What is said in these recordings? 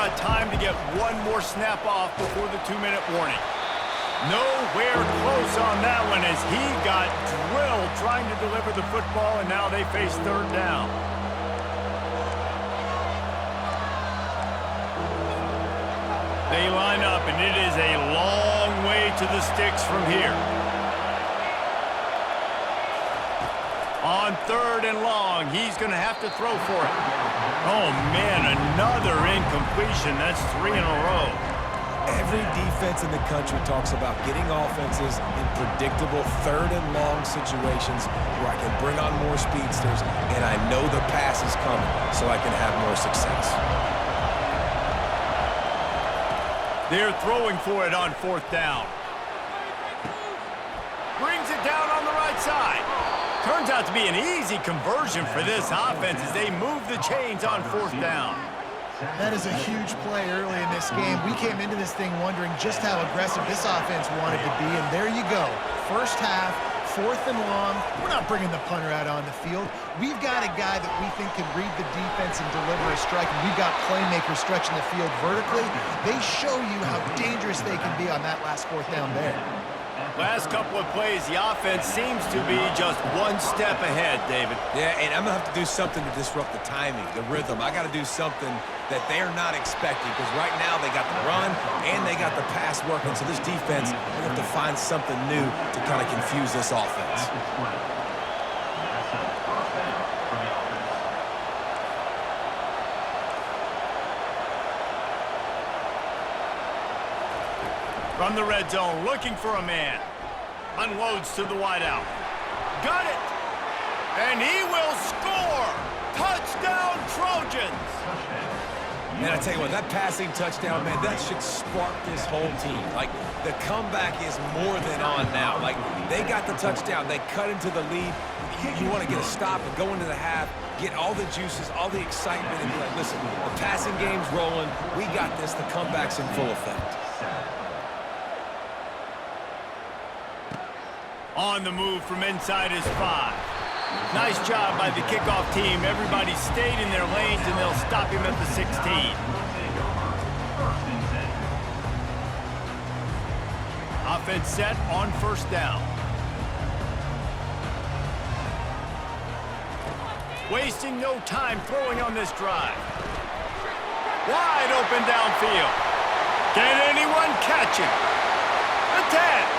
got time to get one more snap off before the 2-minute warning. Nowhere close on that one as he got drilled trying to deliver the football, and now they face third down. They line up, and it is a long way to the sticks from here. On 3rd and long, he's going to have to throw for it. Oh, man, another incompletion. That's 3 in a row. Every defense in the country talks about getting offenses in predictable 3rd and long situations where I can bring on more speedsters, and I know the pass is coming, so I can have more success. They're throwing for it on 4th down. Brings it down on the right side. Turns out to be an easy conversion for this offense as they move the chains on 4th down. That is a huge play early in this game. We came into this thing wondering just how aggressive this offense wanted to be, and there you go. First half, 4th and long. We're not bringing the punter out on the field. We've got a guy that we think can read the defense and deliver a strike, and we've got playmakers stretching the field vertically. They show you how dangerous they can be on that last 4th down there. Last couple of plays, the offense seems to be just one step ahead, David. Yeah, and I'm going to have to do something to disrupt the timing, the rhythm. I got to do something that they're not expecting because right now they got the run and they got the pass working. So this defense, they have to find something new to kind of confuse this offense. From the red zone, looking for a man. Unloads to the wideout. Got it! And he will score! Touchdown, Trojans! Man, I tell you what, that passing touchdown, man, that should spark this whole team. Like, the comeback is more than on now. Like, they got the touchdown. They cut into the lead. You want to get a stop and go into the half, get all the juices, all the excitement, and be like, listen, the passing game's rolling. We got this. The comeback's in full effect. On the move from inside his 5. Nice job by the kickoff team. Everybody stayed in their lanes, and they'll stop him at the 16. Offense set on 1st down. Wasting no time throwing on this drive. Wide open downfield. Can anyone catch him? The 10.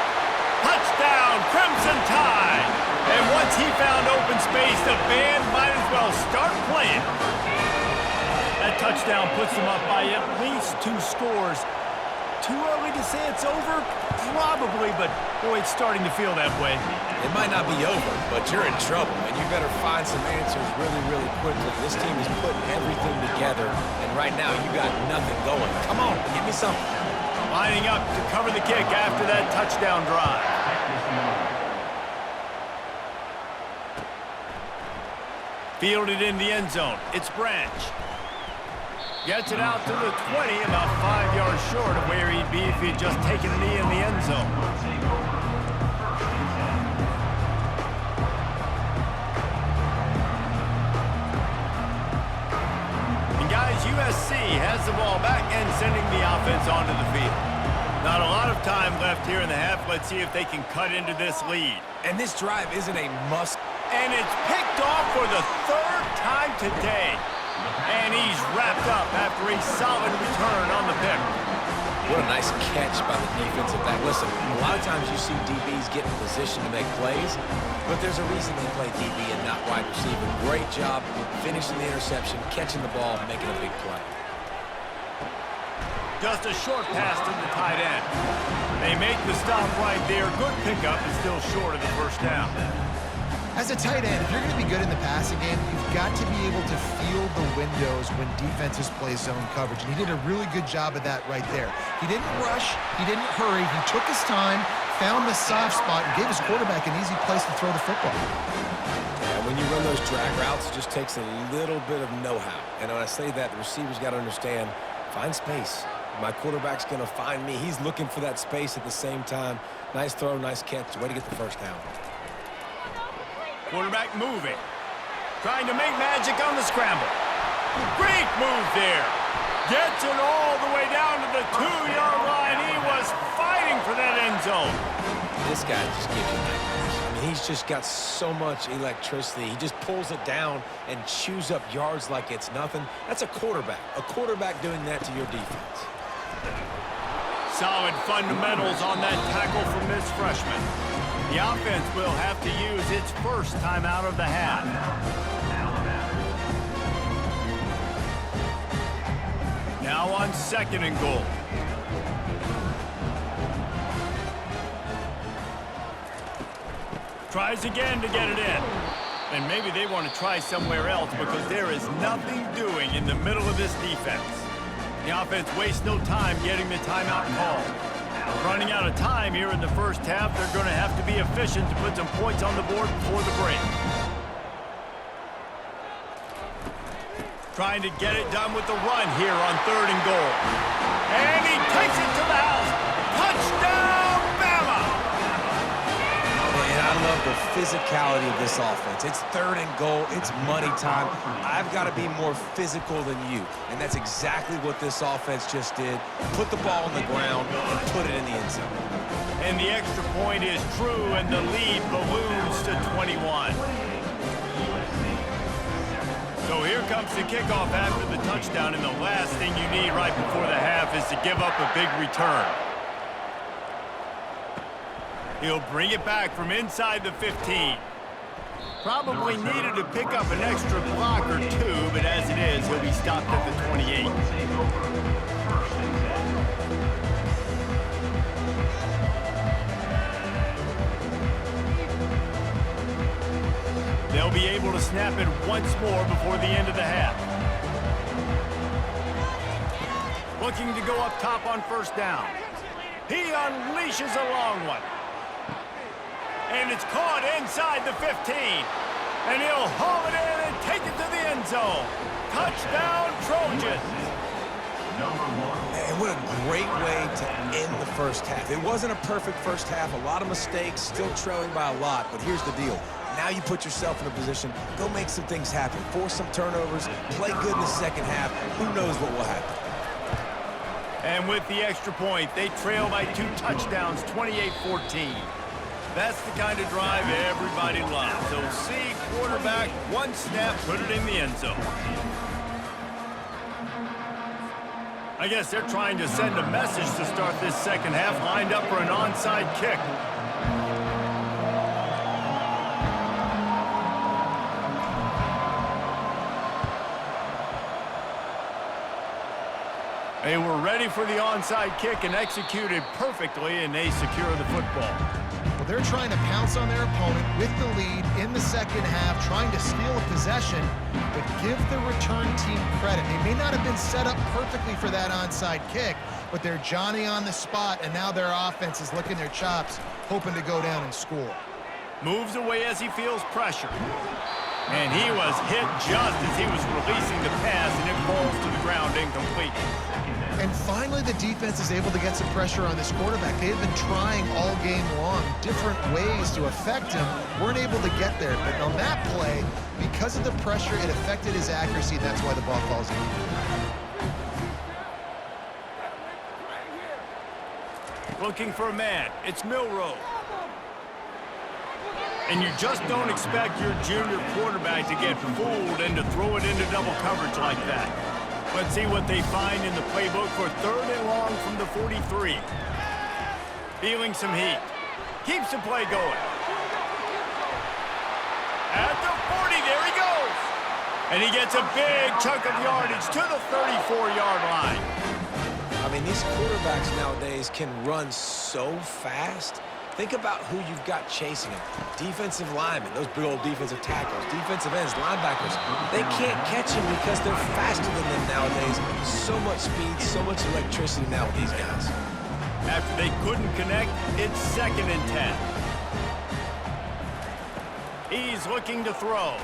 Touchdown, Crimson Tide! And once he found open space, the band might as well start playing. That touchdown puts them up by at least 2 scores. Too early to say it's over? Probably, but boy, it's starting to feel that way. It might not be over, but you're in trouble, and you better find some answers really, really quickly. This team is putting everything together, and right now you got nothing going. Come on, give me something. Lining up to cover the kick after that touchdown drive. Fielded in the end zone. It's Branch. Gets it out to the 20, about 5 yards short of where he'd be if he'd just taken a knee in the end zone. And guys, USC has the ball back and sending the offense onto the field. Not a lot of time left here in the half. Let's see if they can cut into this lead. And this drive isn't a must. And it's picked off for the 3rd time today. And he's wrapped up after a solid return on the pick. What a nice catch by the defensive back. Listen, a lot of times you see DBs get in position to make plays, but there's a reason they play DB and not wide receiver. Great job finishing the interception, catching the ball, making a big play. Just a short pass to the tight end. They make the stop right there. Good pickup, but still short of the 1st down. As a tight end, if you're going to be good in the passing game, you've got to be able to feel the windows when defenses play zone coverage. And he did a really good job of that right there. He didn't rush. He didn't hurry. He took his time, found the soft spot, and gave his quarterback an easy place to throw the football. Yeah, when you run those drag routes, it just takes a little bit of know-how. And when I say that, the receiver's got to understand, find space. My quarterback's going to find me. He's looking for that space at the same time. Nice throw, nice catch. Way to get the 1st down. Quarterback moving. Trying to make magic on the scramble. Great move there. Gets it all the way down to the 2-yard line. He was fighting for that end zone. This guy just gives you nightmares. I mean, he's just got so much electricity. He just pulls it down and chews up yards like it's nothing. That's a quarterback. A quarterback doing that to your defense. Solid fundamentals on that tackle from this freshman. The offense will have to use its first time out of the half. Now on 2nd and goal. Tries again to get it in. And maybe they want to try somewhere else because there is nothing doing in the middle of this defense. The offense wastes no time getting the timeout call. Running out of time here in the first half, they're going to have to be efficient to put some points on the board before the break. Trying to get it done with the run here on 3rd and goal. And he takes it to the house. Touchdown, Bama! And I love the physicality of this offense. It's 3rd and goal. It's money time. I've got to be more physical than you. And that's exactly what this offense just did. Put the ball on the ground and put it in the end zone. And the extra point is true, and the lead balloons to 21. So here comes the kickoff after the touchdown, and the last thing you need right before the half is to give up a big return. He'll bring it back from inside the 15. Probably needed to pick up an extra block or two, but as it is, he'll be stopped at the 28. They'll be able to snap it once more before the end of the half. Looking to go up top on 1st down. He unleashes a long one. And it's caught inside the 15. And he'll haul it in and take it to the end zone. Touchdown, Trojans. And what a great way to end the first half. It wasn't a perfect first half. A lot of mistakes, still trailing by a lot. But here's the deal. Now you put yourself in a position, go make some things happen. Force some turnovers, play good in the second half. Who knows what will happen. And with the extra point, they trail by 2 touchdowns, 28-14. That's the kind of drive everybody loves. So see quarterback, one snap, put it in the end zone. I guess they're trying to send a message to start this second half, lined up for an onside kick. They were ready for the onside kick and executed perfectly, and they secure the football. Well, they're trying to pounce on their opponent with the lead in the second half, trying to steal a possession, but give the return team credit. They may not have been set up perfectly for that onside kick, but they're Johnny on the spot, and now their offense is licking their chops, hoping to go down and score. Moves away as he feels pressure. And he was hit just as he was releasing the pass, and it falls to the ground incomplete. And finally, the defense is able to get some pressure on this quarterback. They had been trying all game long different ways to affect him. Weren't able to get there. But on that play, because of the pressure, it affected his accuracy. That's why the ball falls in. Looking for a man. It's Milroe. And you just don't expect your junior quarterback to get fooled and to throw it into double coverage like that. Let's see what they find in the playbook for 3rd and long from the 43. Feeling some heat. Keeps the play going. At the 40, there he goes. And he gets a big chunk of yardage to the 34-yard line. I mean, these quarterbacks nowadays can run so fast. Think about who you've got chasing him. Defensive linemen, those big old defensive tackles, defensive ends, linebackers. They can't catch him because they're faster than them nowadays. So much speed, so much electricity now with these guys. After they couldn't connect, it's 2nd and 10. He's looking to throw.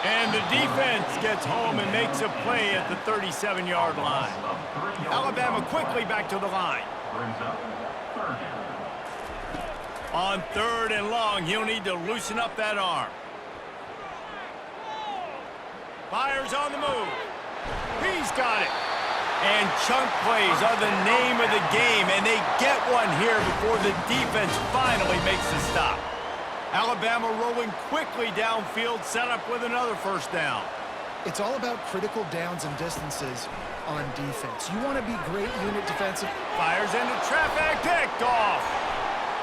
And the defense gets home and makes a play at the 37-yard line. Alabama quickly back to the line. On 3rd and long, he'll need to loosen up that arm. Fires on the move. He's got it. And chunk plays are the name of the game, and they get one here before the defense finally makes the stop. Alabama rolling quickly downfield, set up with another first down. It's all about critical downs and distances on defense. You want to be great unit defensive. Fires into traffic, picked off.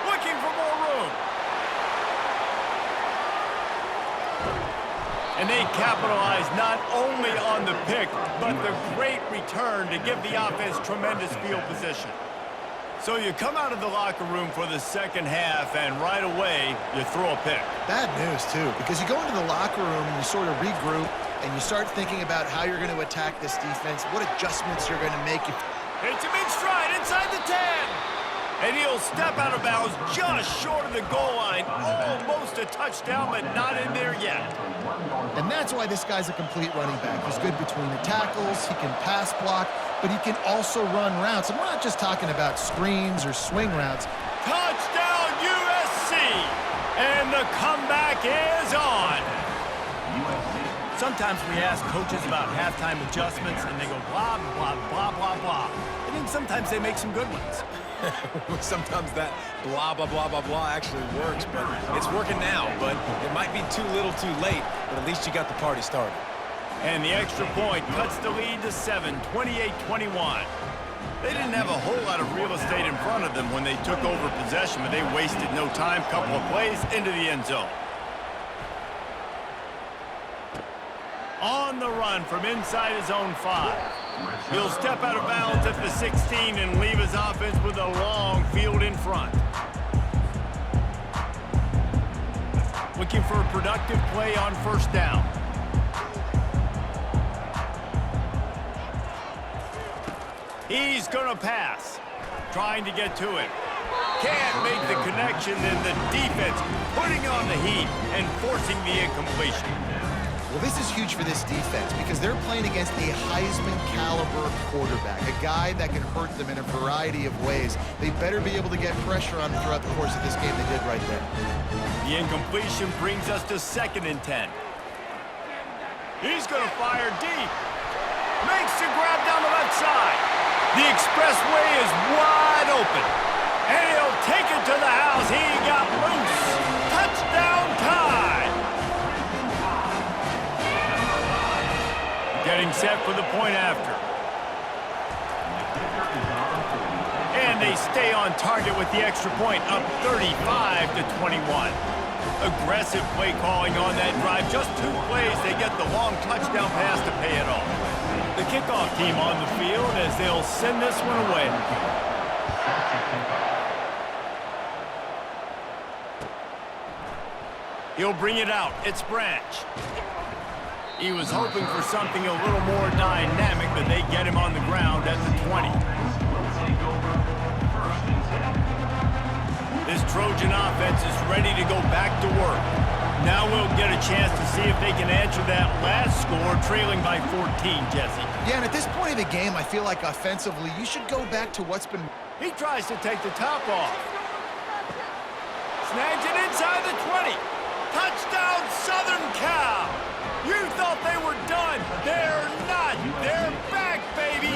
Looking for more room. And they capitalize not only on the pick, but the great return to give the offense tremendous field position. So you come out of the locker room for the second half, and right away, you throw a pick. Bad news, too, because you go into the locker room and you sort of regroup, and you start thinking about how you're going to attack this defense, what adjustments you're going to make. Hits him in stride inside the 10. And he'll step out of bounds just short of the goal line. Almost a touchdown, but not in there yet. And that's why this guy's a complete running back. He's good between the tackles, he can pass block, but he can also run routes. And we're not just talking about screens or swing routes. Touchdown, USC! And the comeback is on. Sometimes we ask coaches about halftime adjustments, and they go blah, blah, blah, blah, blah. And then sometimes they make some good ones. Sometimes that blah, blah, blah, blah, blah actually works, but it's working now. But it might be too little too late, but at least you got the party started. And the extra point cuts the lead to 7, 28-21. They didn't have a whole lot of real estate in front of them when they took over possession, but they wasted no time. Couple of plays into the end zone. On the run from inside his own 5. He'll step out of bounds at the 16 and leave his offense with a long field in front. Looking for a productive play on first down. He's going to pass. Trying to get to it. Can't make the connection, and the defense putting on the heat and forcing the incompletion. Well, this is huge for this defense because they're playing against a Heisman-caliber quarterback, a guy that can hurt them in a variety of ways. They better be able to get pressure on him throughout the course of this game. They did right there. The incompletion brings us to 2nd and 10. He's going to fire deep. Makes the grab down the left side. The expressway is wide open. And he'll take it to the house. He got loose. Touchdown time. Getting set for the point after. And they stay on target with the extra point, up 35-21. Aggressive play calling on that drive. Just 2 plays, they get the long touchdown pass to pay it off. The kickoff team on the field as they'll send this one away. He'll bring it out. It's Branch. He was hoping for something a little more dynamic, but they get him on the ground at the 20. This Trojan offense is ready to go back to work. Now we'll get a chance to see if they can answer that last score, trailing by 14, Jesse. Yeah, and at this point of the game, I feel like offensively, you should go back to what's been... He tries to take the top off. Snags it inside the 20. Touchdown, Southern Cal! You thought they were done. They're not. They're back, baby.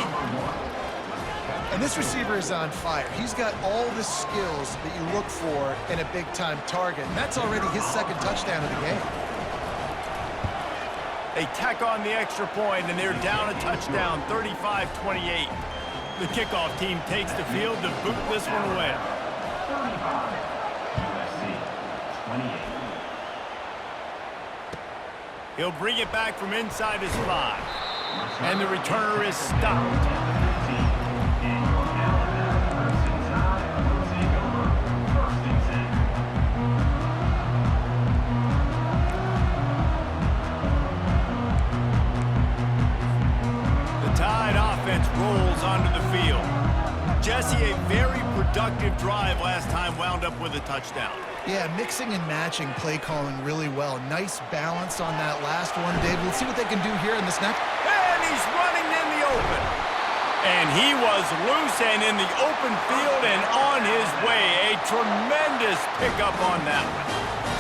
And this receiver is on fire. He's got all the skills that you look for in a big-time target. And that's already his 2nd touchdown of the game. They tack on the extra point, and they're down a touchdown, 35-28. The kickoff team takes the field to boot this one away. 35, USC, 28. He'll bring it back from inside his 5. And the returner is stopped. Rolls onto the field. Jesse, a very productive drive last time wound up with a touchdown. Yeah, mixing and matching play calling really well. Nice balance on that last one, Dave. Let's see what they can do here in this next. And he's running in the open. And he was loose and in the open field and on his way. A tremendous pickup on that one.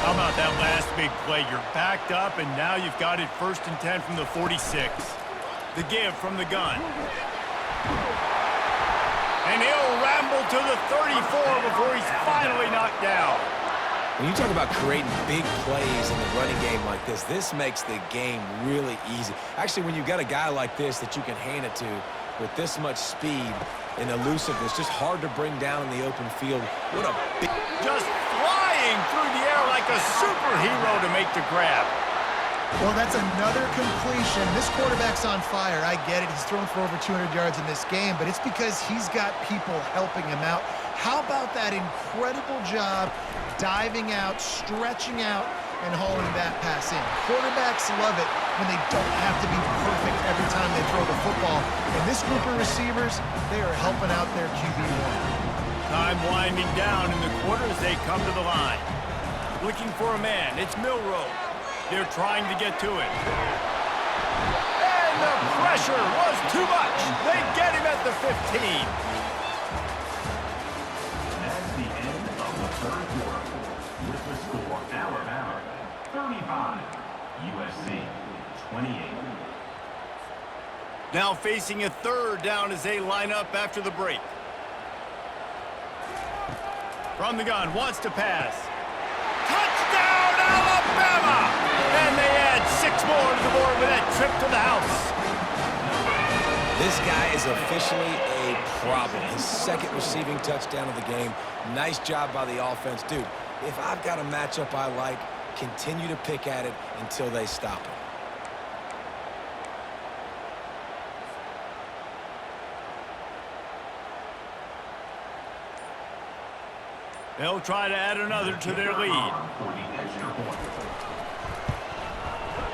How about that last big play? You're backed up, and now you've got it 1st and 10 from the 46. The give from the gun. And he'll ramble to the 34 before he's finally knocked down. When you talk about creating big plays in the running game like this makes the game really easy. Actually, when you've got a guy like this that you can hand it to with this much speed and elusiveness, just hard to bring down in the open field. What a big... Just flying through the air like a superhero to make the grab. Well, that's another completion. This quarterback's on fire. I get it. He's thrown for over 200 yards in this game, but it's because he's got people helping him out. How about that incredible job diving out, stretching out, and hauling that pass in? Quarterbacks love it when they don't have to be perfect every time they throw the football. And this group of receivers, they are helping out their QB1. Time winding down in the quarter as they come to the line. Looking for a man. It's Milroe. They're trying to get to it. And the pressure was too much. They get him at the 15. That's the end of the third quarter. With the score, Alabama 35, USC 28. Now facing a third down as they line up after the break. From the gun, wants to pass. Touchdown, Alabama! And they add 6 more to the board with that trip to the house. This guy is officially a problem. His second receiving touchdown of the game. Nice job by the offense. Dude, if I've got a matchup I like, continue to pick at it until they stop it. They'll try to add another to their lead.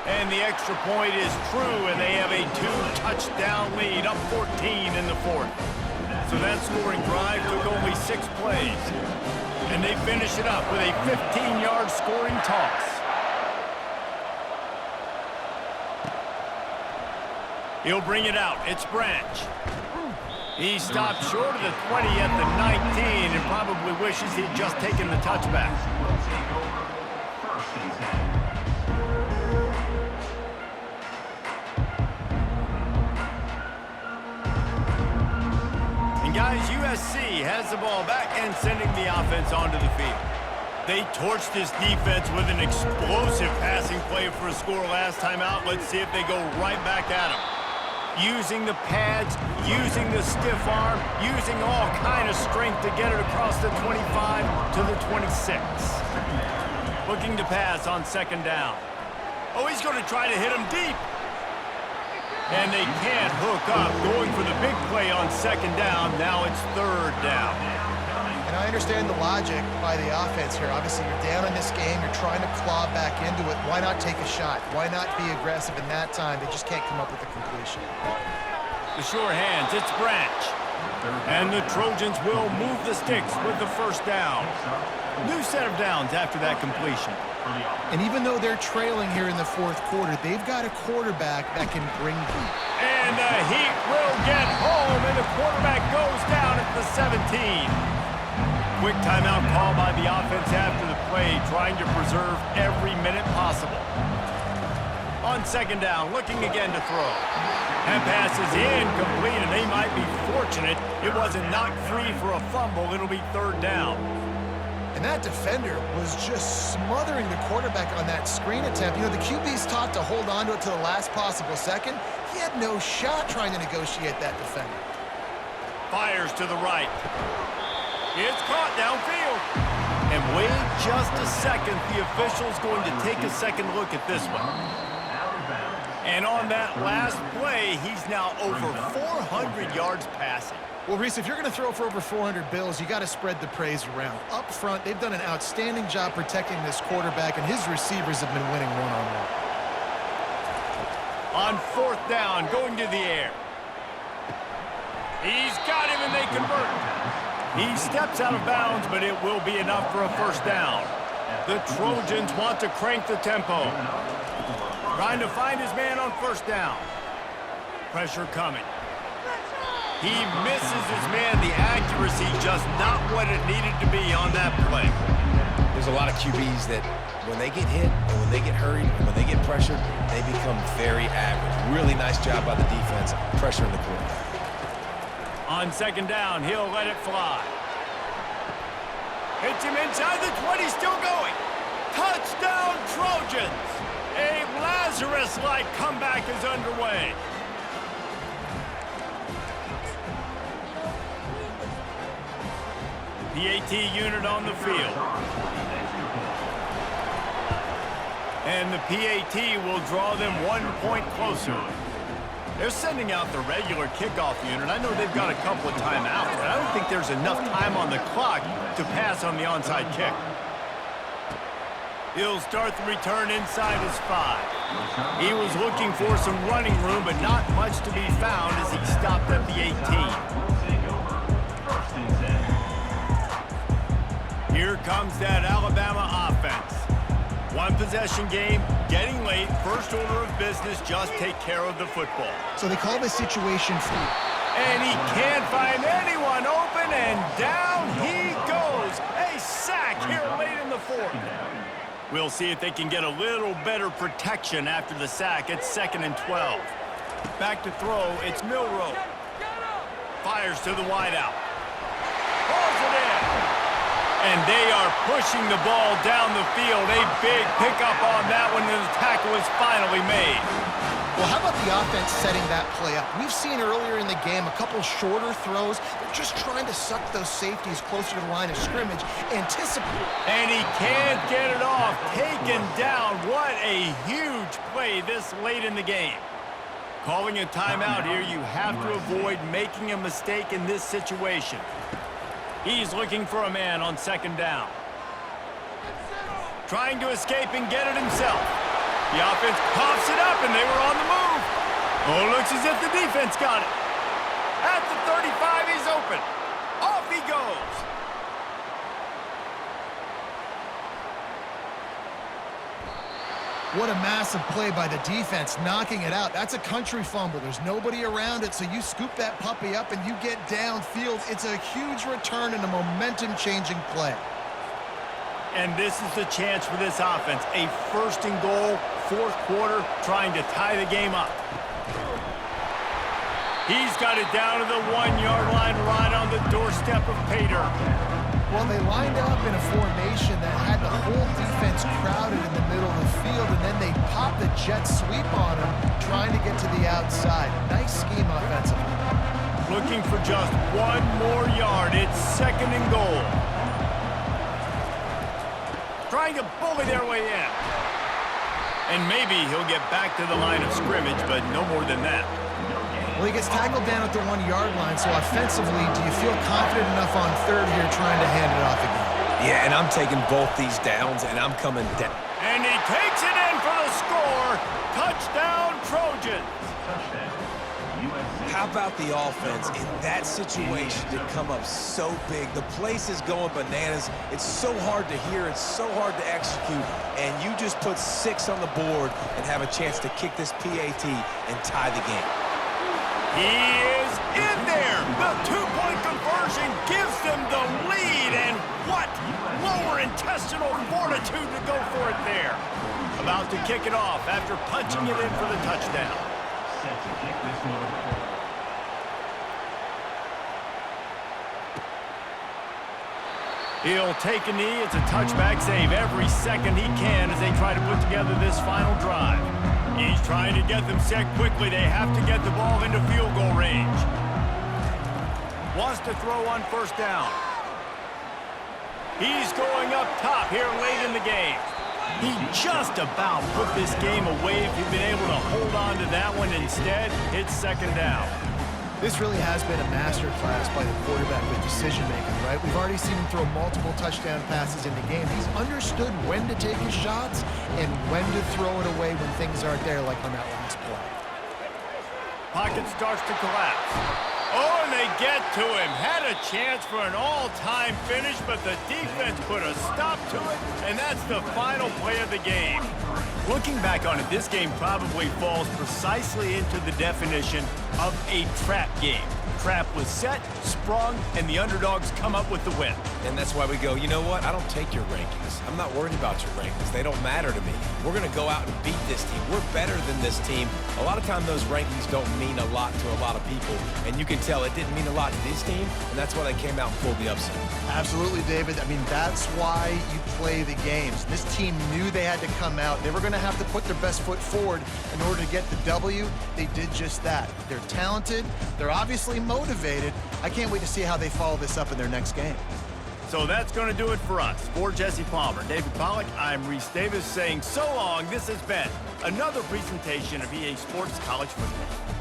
And the extra point is true, and they have a 2-touchdown lead, up 14 in the fourth. So that scoring drive took only 6 plays. And they finish it up with a 15-yard scoring toss. He'll bring it out. It's Branch. He stopped short of the 20 at the 19 and probably wishes he'd just taken the touchback. And guys, USC has the ball back and sending the offense onto the field. They torched this defense with an explosive passing play for a score last time out. Let's see if they go right back at him. Using the pads, using the stiff arm, using all kind of strength to get it across the 25 to the 26. Looking to pass on second down. Oh, he's going to try to hit him deep. And they can't hook up. Going for the big play on second down. Now it's third down. And I understand the logic by the offense here. Obviously, you're down in this game. You're trying to claw back into it. Why not take a shot? Why not be aggressive in that time? They just can't come up with a completion. The sure hands, it's Branch. And the Trojans will move the sticks with the first down. New set of downs after that completion. And even though they're trailing here in the fourth quarter, they've got a quarterback that can bring heat. And the heat will get home, and the quarterback goes down at the 17. Quick timeout call by the offense after the play, trying to preserve every minute possible. On second down, looking again to throw. That pass is incomplete, and they might be fortunate it wasn't knocked free for a fumble. It'll be third down. And that defender was just smothering the quarterback on that screen attempt. You know, the QB's taught to hold on to it to the last possible second. He had no shot trying to negotiate that defender. Fires to the right. It's caught downfield. And wait just a second. The official's going to take a second look at this one. And on that last play, he's now over 400 yards passing. Well, Reese, if you're going to throw for over 400 bills, you got to spread the praise around. Up front, they've done an outstanding job protecting this quarterback, and his receivers have been winning one-on-one. On fourth down, going to the air. He's got him, and they convert. He steps out of bounds, but it will be enough for a first down. The Trojans want to crank the tempo. Trying to find his man on first down. Pressure coming. He misses his man. The accuracy just not what it needed to be on that play. There's a lot of QBs that when they get hit and when they get hurried and when they get pressured, they become very average. Really nice job by the defense pressuring the quarterback. On second down, he'll let it fly. Hits him inside the 20, still going. Touchdown, Trojans! A Lazarus-like comeback is underway. PAT unit on the field. And the PAT will draw them 1 point closer. They're sending out the regular kickoff unit. I know they've got a couple of timeouts, but I don't think there's enough time on the clock to pass on the onside kick. He'll start the return inside his 5. He was looking for some running room, but not much to be found as he stopped at the 18. Here comes that Alabama offense. One possession game, getting late, first order of business, just take care of the football. So they call this situation free. And he can't find anyone open, and down he goes. A sack here late in the 4th. We'll see if they can get a little better protection after the sack. It's 2nd and 12. Back to throw, it's Milroe. Fires to the wideout. Pulls it in. And they are pushing the ball down the field. A big pickup on that one, and the tackle is finally made. Well, how about the offense setting that play up? We've seen earlier in the game a couple shorter throws. They're just trying to suck those safeties closer to the line of scrimmage. Anticipate. And he can't get it off. Taken down. What a huge play this late in the game. Calling a timeout here, you have to avoid making a mistake in this situation. He's looking for a man on second down. Trying to escape and get it himself. The offense coughs it up, and they were on the move. Oh, looks as if the defense got it. At the 35, he's open. Off he goes. What a massive play by the defense, knocking it out. That's a country fumble. There's nobody around it, so you scoop that puppy up and you get downfield. It's a huge return and a momentum-changing play. And this is the chance for this offense. A 1st and goal, 4th quarter, trying to tie the game up. He's got it down to the 1-yard line, right on the doorstep of Pater. Well, they lined up in a formation that had the whole defense crowded in the middle of the field, and then they popped the jet sweep on him, trying to get to the outside. Nice scheme offensively. Looking for just 1 more yard. It's 2nd and goal. Trying to bully their way in. And maybe he'll get back to the line of scrimmage, but no more than that. Well, he gets tackled down at the 1-yard line, so offensively, do you feel confident enough on 3rd here trying to hand it off again? Yeah, and I'm taking both these downs, and I'm coming down. And he takes it in for the score. Touchdown, Trojans. How about the offense in that situation to come up so big? The place is going bananas. It's so hard to hear. It's so hard to execute. And you just put 6 on the board and have a chance to kick this PAT and tie the game. He is in there. The 2-point conversion gives them the lead. And what lower intestinal fortitude to go for it there. About to kick it off after punching it in for the touchdown. Set to kick this one. He'll take a knee. It's a touchback save every second he can as they try to put together this final drive. He's trying to get them set quickly. They have to get the ball into field goal range. Wants to throw on 1st down. He's going up top here late in the game. He just about put this game away if he'd been able to hold on to that one instead. It's 2nd down. This really has been a masterclass by the quarterback with decision-making, right? We've already seen him throw multiple touchdown passes in the game. He's understood when to take his shots and when to throw it away when things aren't there, like on that last play. Pocket starts to collapse. Oh, and they get to him. Had a chance for an all-time finish, but the defense put a stop to it, and that's the final play of the game. Looking back on it, this game probably falls precisely into the definition of a trap game. trap was set, sprung, and the underdogs come up with the win. And that's why we go, you know what? I don't take your rankings. I'm not worried about your rankings. They don't matter to me. We're going to go out and beat this team. We're better than this team. A lot of times those rankings don't mean a lot to a lot of people, and you can tell it didn't mean a lot to this team, and that's why they came out and pulled the upset. Absolutely, David. I mean, that's why you play the games. This team knew they had to come out. They were going to have to put their best foot forward in order to get the W. They did just that. They're talented. They're obviously motivated. I can't wait to see how they follow this up in their next game. So that's going to do it for us. For Jesse Palmer, David Pollack, I'm Reese Davis saying so long. This has been another presentation of EA Sports College Football.